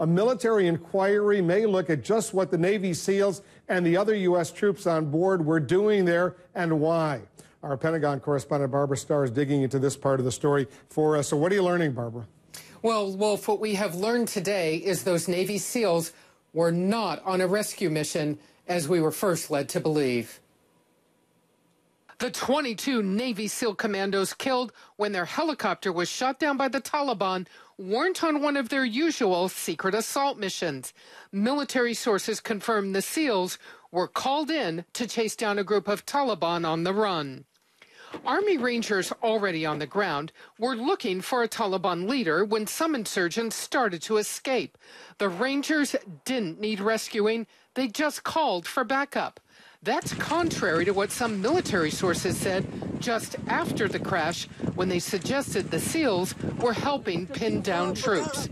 A military inquiry may look at just what the Navy SEALs and the other U.S. troops on board were doing there and why. Our Pentagon correspondent Barbara Starr is digging into this part of the story for us. So what are you learning, Barbara? Well, Wolf, what we have learned today is those Navy SEALs were not on a rescue mission, as we were first led to believe. The 22 Navy SEAL commandos killed when their helicopter was shot down by the Taliban weren't on one of their usual secret assault missions. Military sources confirm the SEALs were called in to chase down a group of Taliban on the run. Army Rangers already on the ground were looking for a Taliban leader when some insurgents started to escape. The Rangers didn't need rescuing, they just called for backup. That's contrary to what some military sources said just after the crash when they suggested the SEALs were helping pin down troops.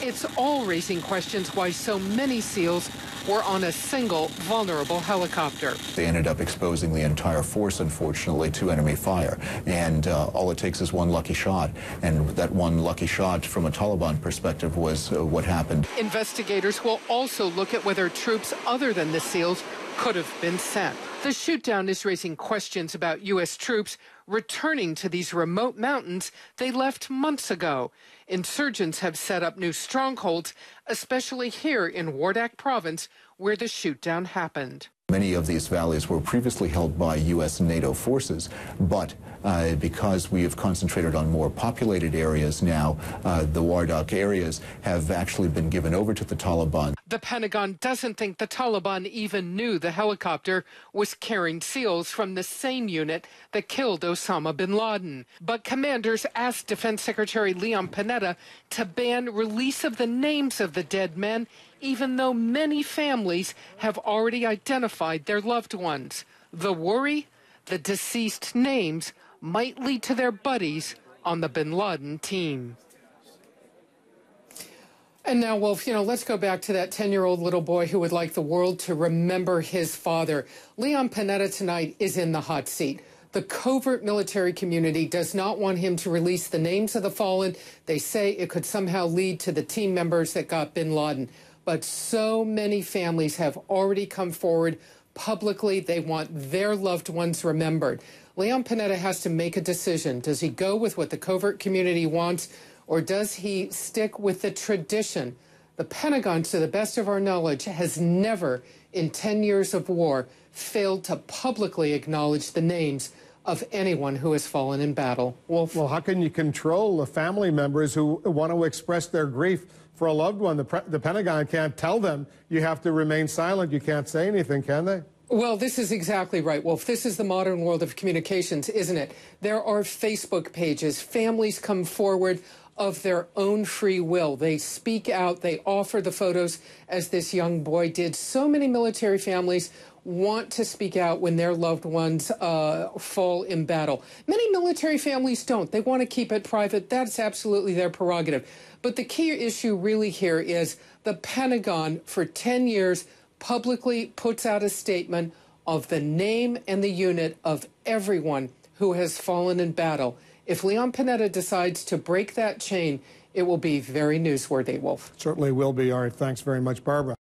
It's all raising questions why so many SEALs were on a single vulnerable helicopter. They ended up exposing the entire force, unfortunately, to enemy fire. And all it takes is one lucky shot. And that one lucky shot from a Taliban perspective was what happened. Investigators will also look at whether troops other than the SEALs could have been sent. The shootdown is raising questions about U.S. troops returning to these remote mountains they left months ago. Insurgents have set up new strongholds, especially here in Wardak province, where the shootdown happened. Many of these valleys were previously held by U.S. and NATO forces, but because we have concentrated on more populated areas now, the Wardak areas have actually been given over to the Taliban. The Pentagon doesn't think the Taliban even knew the helicopter was carrying SEALs from the same unit that killed Osama bin Laden. But commanders asked Defense Secretary Leon Panetta to ban release of the names of the dead men, even though many families have already identified their loved ones. The worry? The deceased names might lead to their buddies on the bin Laden team. And now, Wolf, let's go back to that 10-year-old little boy who would like the world to remember his father. Leon Panetta tonight is in the hot seat. The covert military community does not want him to release the names of the fallen. They say it could somehow lead to the team members that got bin Laden. But so many families have already come forward publicly. They want their loved ones remembered. Leon Panetta has to make a decision. Does he go with what the covert community wants, or does he stick with the tradition? The Pentagon, to the best of our knowledge, has never, in 10 years of war, failed to publicly acknowledge the names of anyone who has fallen in battle. Wolf? Well, how can you control the family members who want to express their grief for a loved one? The Pentagon can't tell them you have to remain silent. You can't say anything, can they? Well, this is exactly right, Wolf. This is the modern world of communications, isn't it? There are Facebook pages. Families come forward of their own free will. They speak out. They offer the photos, as this young boy did. So many military families want to speak out when their loved ones fall in battle. Many military families don't. They want to keep it private. That's absolutely their prerogative. But the key issue really here is the Pentagon, for 10 years, publicly puts out a statement of the name and the unit of everyone who has fallen in battle. If Leon Panetta decides to break that chain, it will be very newsworthy, Wolf. Certainly will be. All right, thanks very much, Barbara.